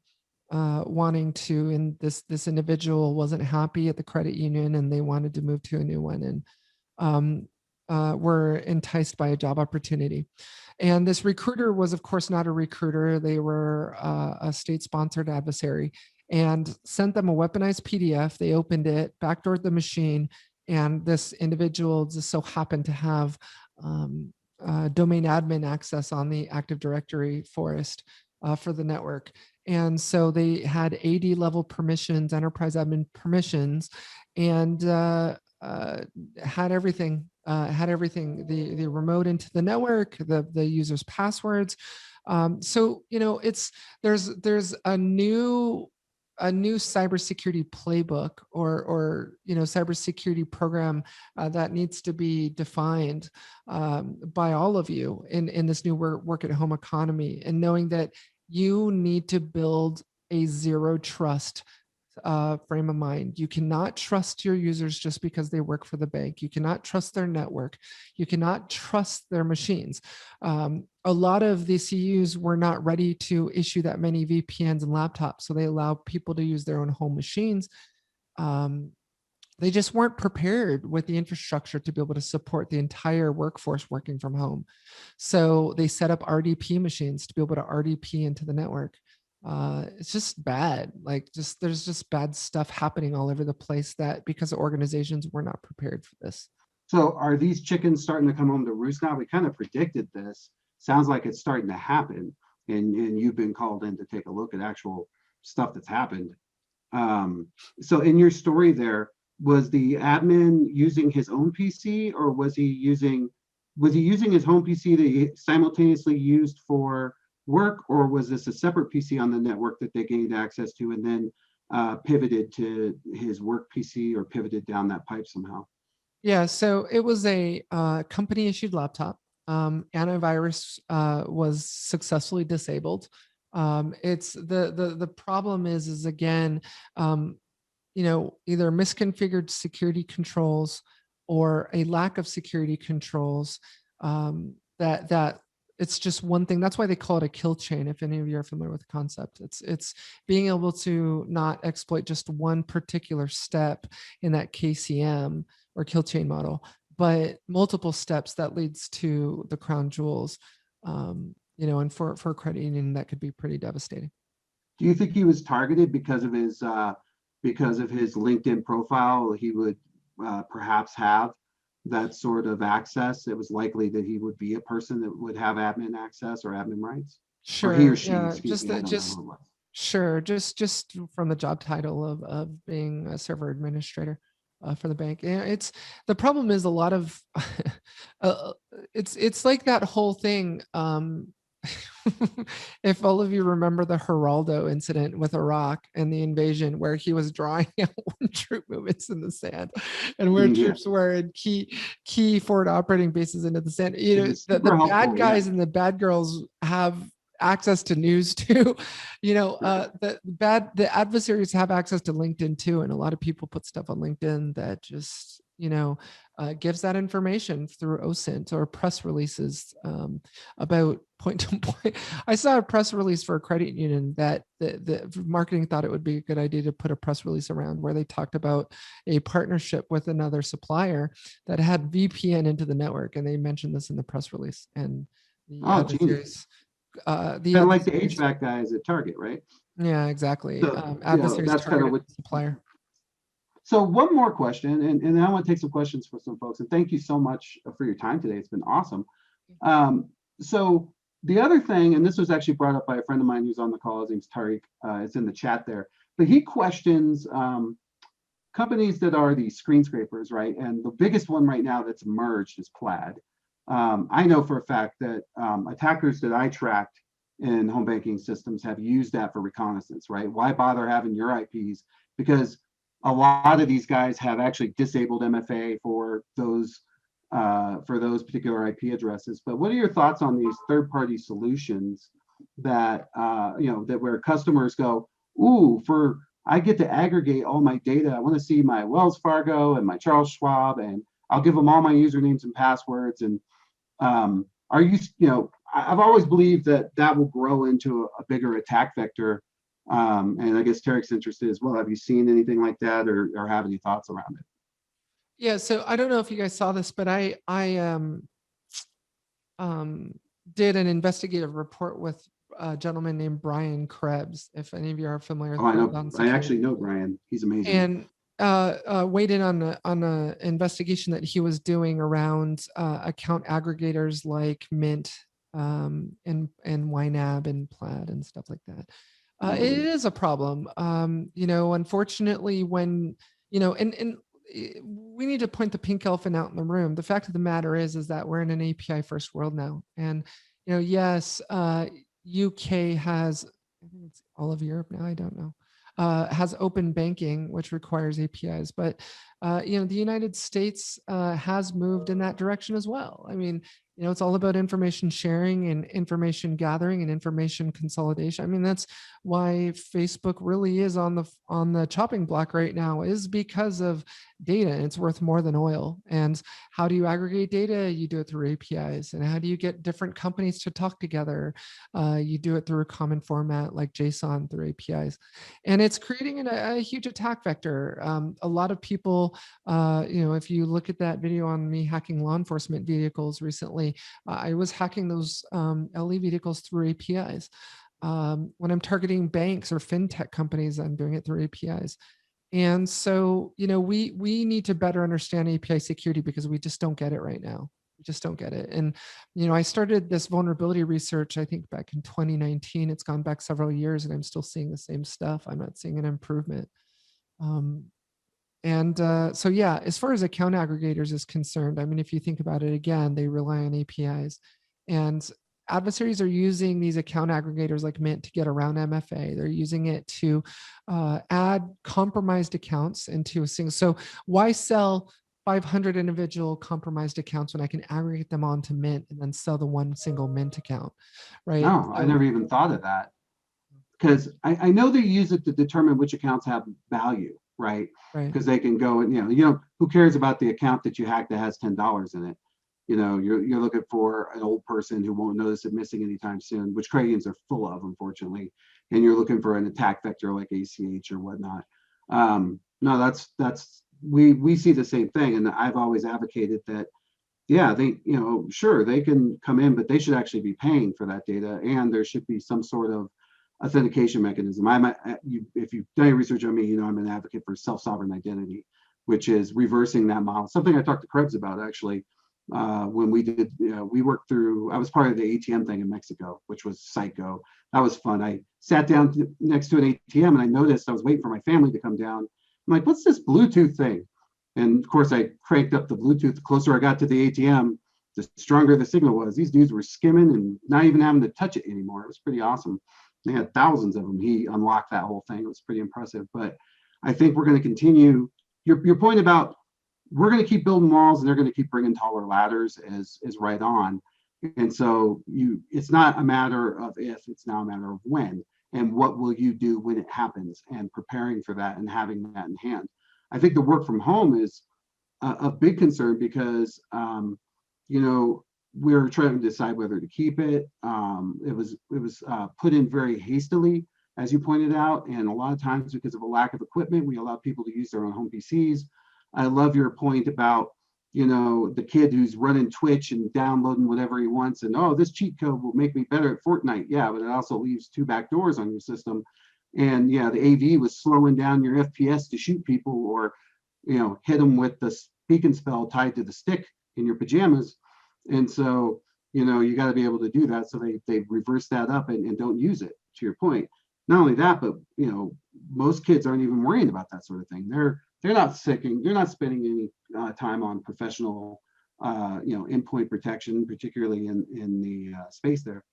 wanting to, and this individual wasn't happy at the credit union and they wanted to move to a new one, and were enticed by a job opportunity. And this recruiter was, of course, not a recruiter. They were a state-sponsored adversary, and sent them a weaponized PDF. They opened it, backdoored the machine, and this individual just so happened to have domain admin access on the Active Directory forest for the network. And so they had AD level permissions, enterprise admin permissions, and had everything, the remote into the network, the user's passwords. So, there's a new cybersecurity playbook or cybersecurity program that needs to be defined by all of you in this new work at home economy, and knowing that you need to build a zero trust frame of mind. You cannot trust your users just because they work for the bank. You cannot trust their network. You cannot trust their machines. A lot of the CUs were not ready to issue that many VPNs and laptops, so they allow people to use their own home machines. They just weren't prepared with the infrastructure to be able to support the entire workforce working from home. So they set up RDP machines to be able to RDP into the network. It's just bad. There's just bad stuff happening all over the place, that because organizations were not prepared for this. So are these chickens starting to come home to roost now? We kind of predicted this. Sounds like it's starting to happen, and you've been called in to take a look at actual stuff that's happened. So in your story there, was the admin using his own PC, or was he using his home PC that he simultaneously used for work, or was this a separate PC on the network that they gained access to and then pivoted to his work PC, or pivoted down that pipe somehow? Yeah, so it was a company issued laptop. Antivirus was successfully disabled. It's the problem is again, either misconfigured security controls or a lack of security controls, that it's just one thing. That's why they call it a kill chain. If any of you are familiar with the concept, it's being able to not exploit just one particular step in that KCM or kill chain model, but multiple steps that leads to the crown jewels. And for a credit union, that could be pretty devastating. Do you think he was targeted because of his LinkedIn profile? He would perhaps have that sort of access. It was likely that he would be a person that would have admin access or admin rights. Sure. Or he or she, Yeah, excuse me, I don't know who it was. sure. Just from the job title of being a server administrator for the bank. Yeah, the problem is a lot of it's like that whole thing. If all of you remember the Geraldo incident with Iraq and the invasion, where he was drawing out troop movements in the sand, and where troops were in key forward operating bases into the sand. The bad guys and the bad girls have access to news too. The adversaries have access to LinkedIn too, and a lot of people put stuff on LinkedIn that just gives that information through OSINT or press releases about point to point. I saw a press release for a credit union that the marketing thought it would be a good idea to put a press release around, where they talked about a partnership with another supplier that had VPN into the network, and they mentioned this in the press release. And the adversaries, kind of like the HVAC guys at Target, right? Yeah, exactly. So, adversaries that's kind of what supplier. So one more question, and I want to take some questions for some folks. And thank you so much for your time today. It's been awesome. So the other thing, and this was actually brought up by a friend of mine who's on the call, his name's Tariq. It's in the chat there. But he questions companies that are the screen scrapers, right? And the biggest one right now that's emerged is Plaid. I know for a fact that attackers that I tracked in home banking systems have used that for reconnaissance, right? Why bother having your IPs? Because a lot of these guys have actually disabled MFA for those particular IP addresses. But what are your thoughts on these third-party solutions that that where customers go, ooh, for I get to aggregate all my data. I want to see my Wells Fargo and my Charles Schwab, and I'll give them all my usernames and passwords. And are you, I've always believed that that will grow into a bigger attack vector. And I guess Tarek's interested as well. Have you seen anything like that, or have any thoughts around it? Yeah, so I don't know if you guys saw this, but I did an investigative report with a gentleman named Brian Krebs. If any of you are familiar with Oh, I know. Paragon I actually Security. know Brian. He's amazing. And weighed in on a investigation that he was doing around account aggregators like Mint and YNAB and Plaid and stuff like that. It is a problem. Unfortunately, when and we need to point the pink elephant out in the room. The fact of the matter is that we're in an API first world now, and yes, UK has, I think it's all of Europe now. I don't know. Has open banking, which requires APIs, but the United States has moved in that direction as well. I mean, it's all about information sharing and information gathering and information consolidation. I mean, that's why Facebook really is on the chopping block right now, is because of data. It's worth more than oil. And how do you aggregate data? You do it through APIs. And how do you get different companies to talk together? You do it through a common format like JSON through APIs. And it's creating a huge attack vector. A lot of people, if you look at that video on me hacking law enforcement vehicles recently, I was hacking those LE vehicles through APIs. When I'm targeting banks or fintech companies, I'm doing it through APIs. And so, we need to better understand API security because we just don't get it right now. We just don't get it. And, I started this vulnerability research, I think back in 2019. It's gone back several years and I'm still seeing the same stuff. I'm not seeing an improvement. So yeah, as far as account aggregators is concerned, I mean, if you think about it again, they rely on APIs, and adversaries are using these account aggregators like Mint to get around MFA. They're using it to add compromised accounts into a single. So why sell 500 individual compromised accounts when I can aggregate them onto Mint and then sell the one single Mint account, right? No, I never even thought of that, because I know they use it to determine which accounts have value, right? Right. Because they can go and who cares about the account that you hacked that has $10 in it? You're looking for an old person who won't notice it missing anytime soon, which Craigians are full of, unfortunately. And you're looking for an attack vector like ACH or whatnot. No, that's we see the same thing, and I've always advocated that. Yeah, they sure they can come in, but they should actually be paying for that data, and there should be some sort of authentication mechanism. If you've done your research on me, I'm an advocate for self-sovereign identity, which is reversing that model. Something I talked to Krebs about actually when we worked through. I was part of the ATM thing in Mexico, which was psycho. That was fun. I sat down next to an ATM and I noticed I was waiting for my family to come down. I'm like, what's this Bluetooth thing? And of course, I cranked up the Bluetooth. The closer I got to the ATM, the stronger the signal was. These dudes were skimming and not even having to touch it anymore. It was pretty awesome. They had thousands of them. He unlocked that whole thing. It was pretty impressive. But I think we're going to continue. Your point about we're going to keep building walls and they're going to keep bringing taller ladders is right on. And so it's not a matter of if, it's now a matter of when, and what will you do when it happens, and preparing for that and having that in hand. I think the work from home is a big concern because, we're trying to decide whether to keep it. It was put in very hastily, as you pointed out, and a lot of times because of a lack of equipment, we allow people to use their own home PCs. I love your point about, the kid who's running Twitch and downloading whatever he wants, and this cheat code will make me better at Fortnite. Yeah, but it also leaves 2 back doors on your system. And yeah, the AV was slowing down your FPS to shoot people, or hit them with the speak and spell tied to the stick in your pajamas. And so you got to be able to do that. So they reverse that up and don't use it, to your point. Not only that, but most kids aren't even worrying about that sort of thing. They're not spending any time on professional endpoint protection, particularly in the space there.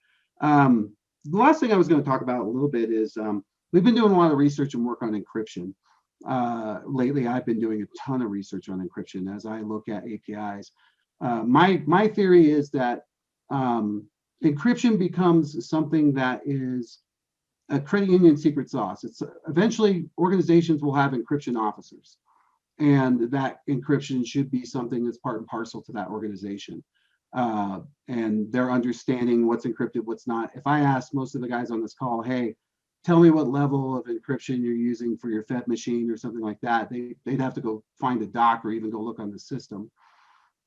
The last thing I was going to talk about a little bit is we've been doing a lot of research and work on encryption. Lately, I've been doing a ton of research on encryption as I look at APIs. My theory is that encryption becomes something that is a credit union secret sauce. It's eventually organizations will have encryption officers, and that encryption should be something that's part and parcel to that organization. And they're understanding what's encrypted, what's not. If I ask most of the guys on this call, hey, tell me what level of encryption you're using for your Fed machine or something like that, they'd have to go find a doc or even go look on the system.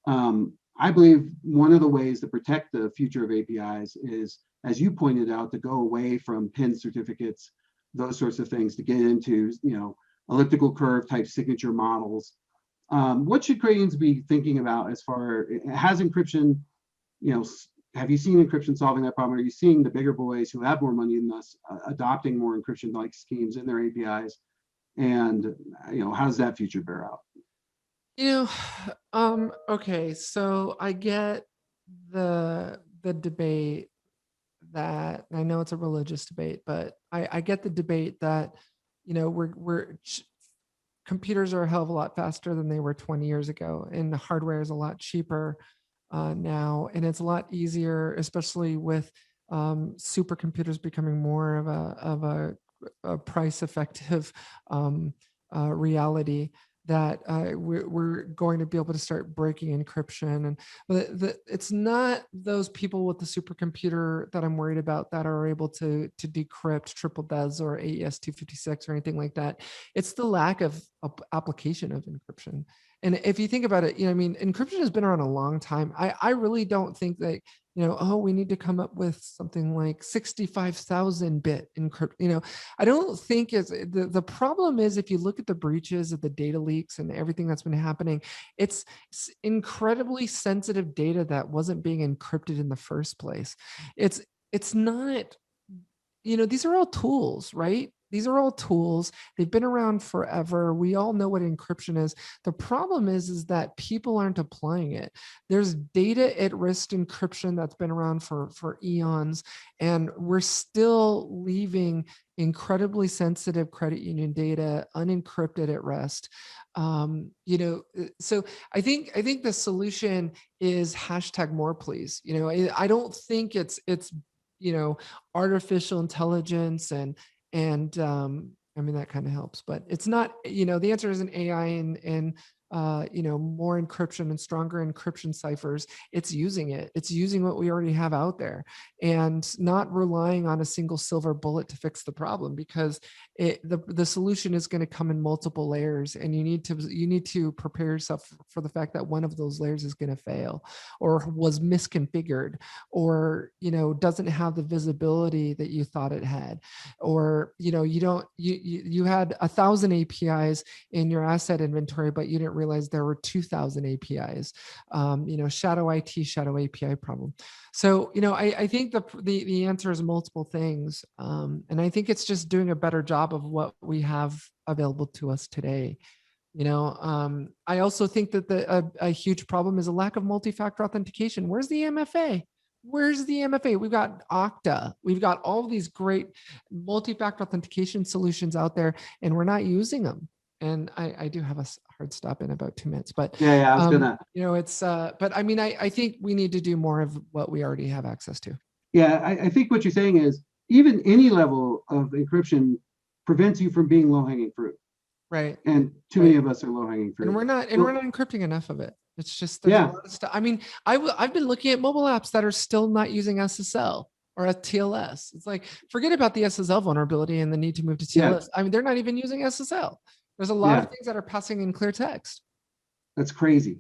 I believe one of the ways to protect the future of APIs is, as you pointed out, to go away from PIN certificates, those sorts of things, to get into, elliptical curve type signature models. What should credit be thinking about as far has encryption, have you seen encryption solving that problem? Are you seeing the bigger boys who have more money than us adopting more encryption like schemes in their APIs? And, how does that future bear out? Okay, so I get the debate that, I know it's a religious debate, but I get the debate that, computers are a hell of a lot faster than they were 20 years ago, and the hardware is a lot cheaper now, and it's a lot easier, especially with supercomputers becoming more of a price effective reality, that we're going to be able to start breaking encryption. And it's not those people with the supercomputer that I'm worried about that are able to decrypt triple DES or AES 256 or anything like that. It's the lack of application of encryption. And if you think about it, encryption has been around a long time. I really don't think that, we need to come up with something like 65,000 bit encrypt. I don't think the problem is, if you look at the breaches of the data leaks and everything that's been happening, it's incredibly sensitive data that wasn't being encrypted in the first place. It's not, these are all tools, right? These are all tools. They've been around forever. We all know what encryption is. The problem is that people aren't applying it. There's data at rest encryption that's been around for eons, and we're still leaving incredibly sensitive credit union data unencrypted at rest. So I think the solution is #more please. I don't think it's artificial intelligence and that kind of helps, but it's not, the answer isn't AI and more encryption and stronger encryption ciphers. It's using what we already have out there, and not relying on a single silver bullet to fix the problem, because the solution is going to come in multiple layers, and you need to prepare yourself for the fact that one of those layers is going to fail, or was misconfigured, or doesn't have the visibility that you thought it had, or you had 1,000 APIs in your asset inventory, but you didn't realize there were 2,000 APIs. Shadow IT, shadow API problem. So I think the answer is multiple things, and I think it's just doing a better job of what we have available to us today. I also think that a huge problem is a lack of multi-factor authentication. Where's the MFA? Where's the MFA? We've got Okta. We've got all these great multi-factor authentication solutions out there, and we're not using them. And I do have a hard stop in about 2 minutes, but Yeah, I was gonna. it's but I think we need to do more of what we already have access to. Yeah, I think what you're saying is even any level of encryption prevents you from being low-hanging fruit. Right. And too many of us are low-hanging fruit. And we're not encrypting enough of it. It's just, there's a lot of stuff. I've been looking at mobile apps that are still not using SSL or a TLS. It's like, forget about the SSL vulnerability and the need to move to TLS. They're not even using SSL. There's a lot of things that are passing in clear text. That's crazy.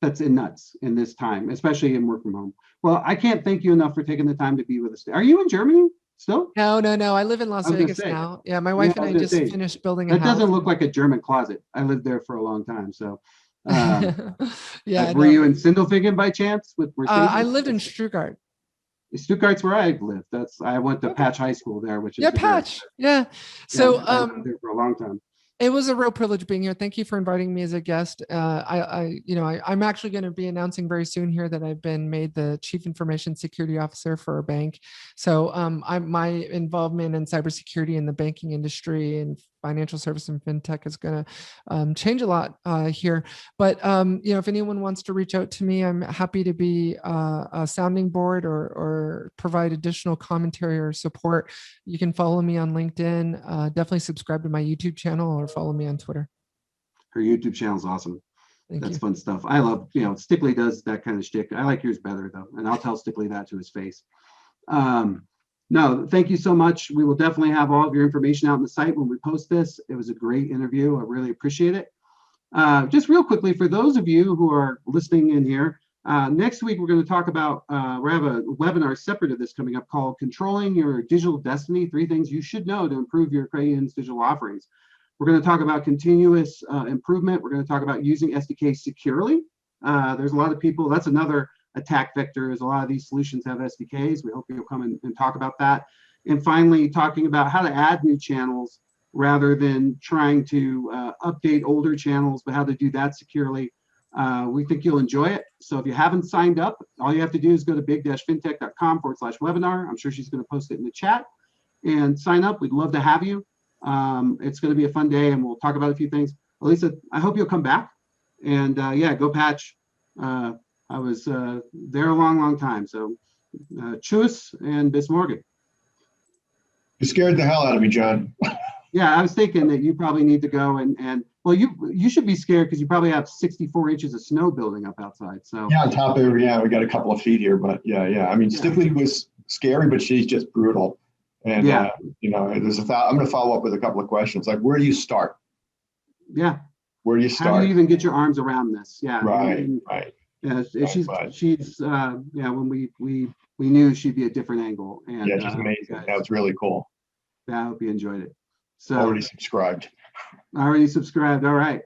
That's nuts in this time, especially in work from home. Well, I can't thank you enough for taking the time to be with us. Are you in Germany still? No. I live in Las Vegas now. Yeah, my wife and I just finished building a house. That doesn't look like a German closet. I lived there for a long time. So, yeah. Were you in Sindelfingen by chance with Mercedes? I lived in Stuttgart. Stuttgart's where I lived. I went to Patch High School there, which is Patch. Yeah. So I lived there for a long time. It was a real privilege being here. Thank you for inviting me as a guest. I'm actually going to be announcing very soon here that I've been made the Chief Information Security Officer for a bank. So my involvement in cybersecurity in the banking industry and financial service and fintech is going to change a lot here. But if anyone wants to reach out to me, I'm happy to be a sounding board or provide additional commentary or support. You can follow me on LinkedIn. Definitely subscribe to my YouTube channel or follow me on Twitter. Her YouTube channel is awesome. That's fun stuff. I love, Stickley does that kind of shtick. I like yours better though, and I'll tell Stickley that to his face. No, thank you so much. We will definitely have all of your information out on the site when we post this. It was a great interview. I really appreciate it. Just real quickly, for those of you who are listening in here, next week we're going to talk about, we have a webinar separate of this coming up called Controlling Your Digital Destiny, 3 Things You Should Know to Improve Your Credit Union's Digital Offerings. We're going to talk about continuous improvement. We're going to talk about using SDKs securely. There's a lot of people, that's another attack vector, is a lot of these solutions have SDKs. We hope you'll come and talk about that. And finally, talking about how to add new channels rather than trying to update older channels, but how to do that securely. We think you'll enjoy it. So if you haven't signed up, all you have to do is go to big-fintech.com/webinar. I'm sure she's going to post it in the chat and sign up. We'd love to have you. It's going to be a fun day, and we'll talk about a few things. Alissa, I hope you'll come back. And yeah, go Patch. I was there a long time. So tschüss and bis morgen. You scared the hell out of me, John. Yeah, I was thinking that you probably need to go and well, you should be scared because you probably have 64 inches of snow building up outside. So yeah, on top of we got a couple of feet here, but yeah. I mean, Stickley was scary, but she's just brutal. And yeah, there's I'm going to follow up with a couple of questions. Like, where do you start? Yeah. Where do you start? How do you even get your arms around this? Yeah. Right. Yeah, she's when we knew she'd be a different angle. And yeah, she's amazing. That was really cool. Yeah, I hope you enjoyed it. So already subscribed. All right.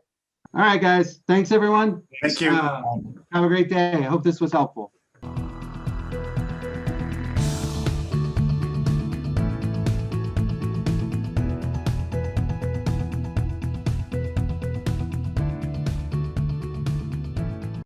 All right, guys. Thanks everyone. Thank you. Have a great day. I hope this was helpful.